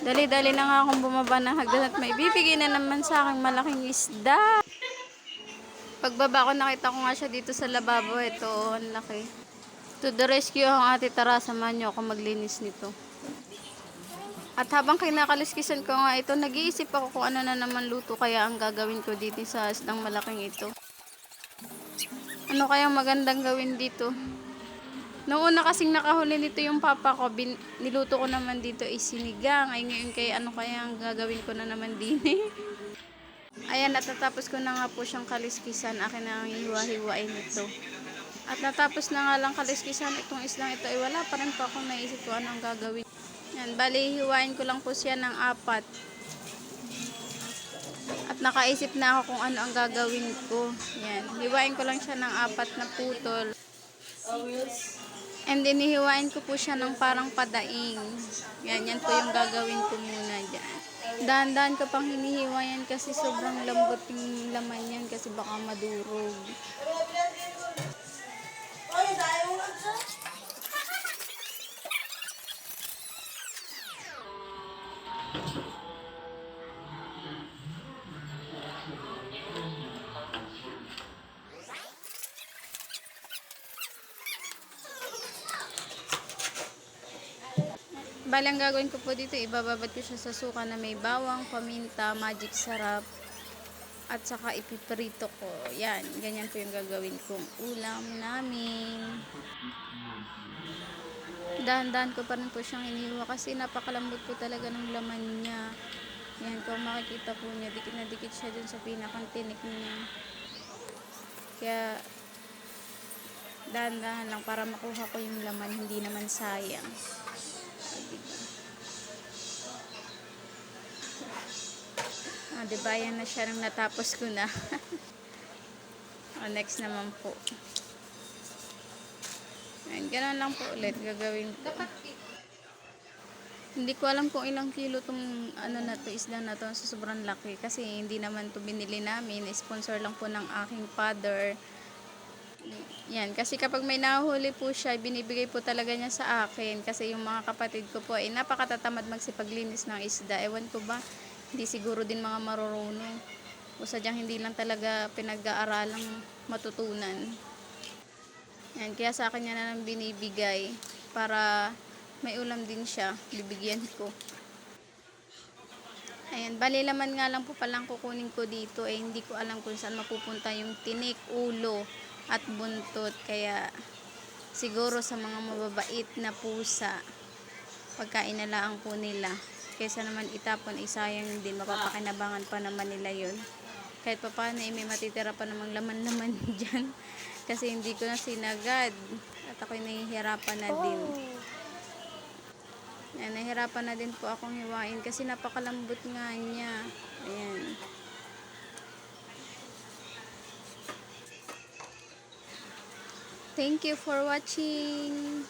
Dali-dali na nga akong bumaba ng hagdan at may bibigay na naman sa aking malaking isda. Pagbaba ko, nakita ko nga siya dito sa lababo. Ito, ang laki. To the rescue ang ate Tara, samahan niyo ako maglinis nito. At habang kinakaliskisan ko nga ito, nag-iisip ako kung ano na naman luto kaya ang gagawin ko dito sa isdang malaking ito. Ano kayang magandang gawin dito? Noong una kasing nakahuli nito yung papa ko, niluto ko naman dito is sinigang. Ay ngayon kay ano kaya ang gagawin ko na naman din eh. Ayan, natatapos ko na nga po siyang kaliskisan. Akin na ang hiwa-hiwain ito. At natapos na nga lang kaliskisan itong islang ito. Ay wala pa rin po akong naisip ko anong gagawin. Yan, bali hiwain ko lang po siya ng 4. At nakaisip na ako kung ano ang gagawin ko. Yan, hiwain ko lang siya ng 4 na putol. And then hihiwain ko po siya ng parang padaing. Yan po yung gagawin ko muna dyan. Dahan-dahan ko pang hinihiwayan kasi sobrang lambot yung laman yan kasi baka madurog. Bali, ang gagawin ko po dito, ibababad ko siya sa suka na may bawang, paminta, magic sarap, at saka ipiprito ko. Yan, ganyan po yung gagawin kong ulam namin. Dahan-dahan ko pa rin po siyang iniwa kasi napakalambot po talaga ng laman niya. Yan, kung makikita po niya, dikit na dikit siya dun sa pinakang tinik niya. Kaya, dahan-dahan lang para makuha ko yung laman, hindi naman sayang. Diba, yan na siya nung natapos ko na. Next naman po. Ayan, ganoon lang po ulit gagawin ko. Hindi ko alam kung ilang kilo tong ano na to, isda na to, so sobrang laki kasi hindi naman to binili namin, sponsor lang po ng aking father. Yan, kasi kapag may nahuli po siya, binibigay po talaga niya sa akin kasi yung mga kapatid ko po ay napakatatamad magsipaglinis ng isda. Ewan ko ba, hindi siguro din mga marurunong o sadyang hindi lang talaga pinag-aaralang matutunan. Yan, kaya sa akin niya na lang binibigay para may ulam din siya, bibigyan ko. Ayan, bali laman nga lang po palang kukunin ko dito eh, hindi ko alam kung saan mapupunta yung tinik, ulo at buntot, kaya siguro sa mga mababait na pusa pagkain na lang po nila kaysa naman itapon, isayang din, mapapakinabangan pa naman nila yun. Kahit pa paano may matitira pa namang laman-laman dyan kasi hindi ko na sinagad at ako'y nahihirapan na din. Ayan, nahihirapan na din po akong hiwain kasi napakalambot nga niya. Ayan. Thank you for watching.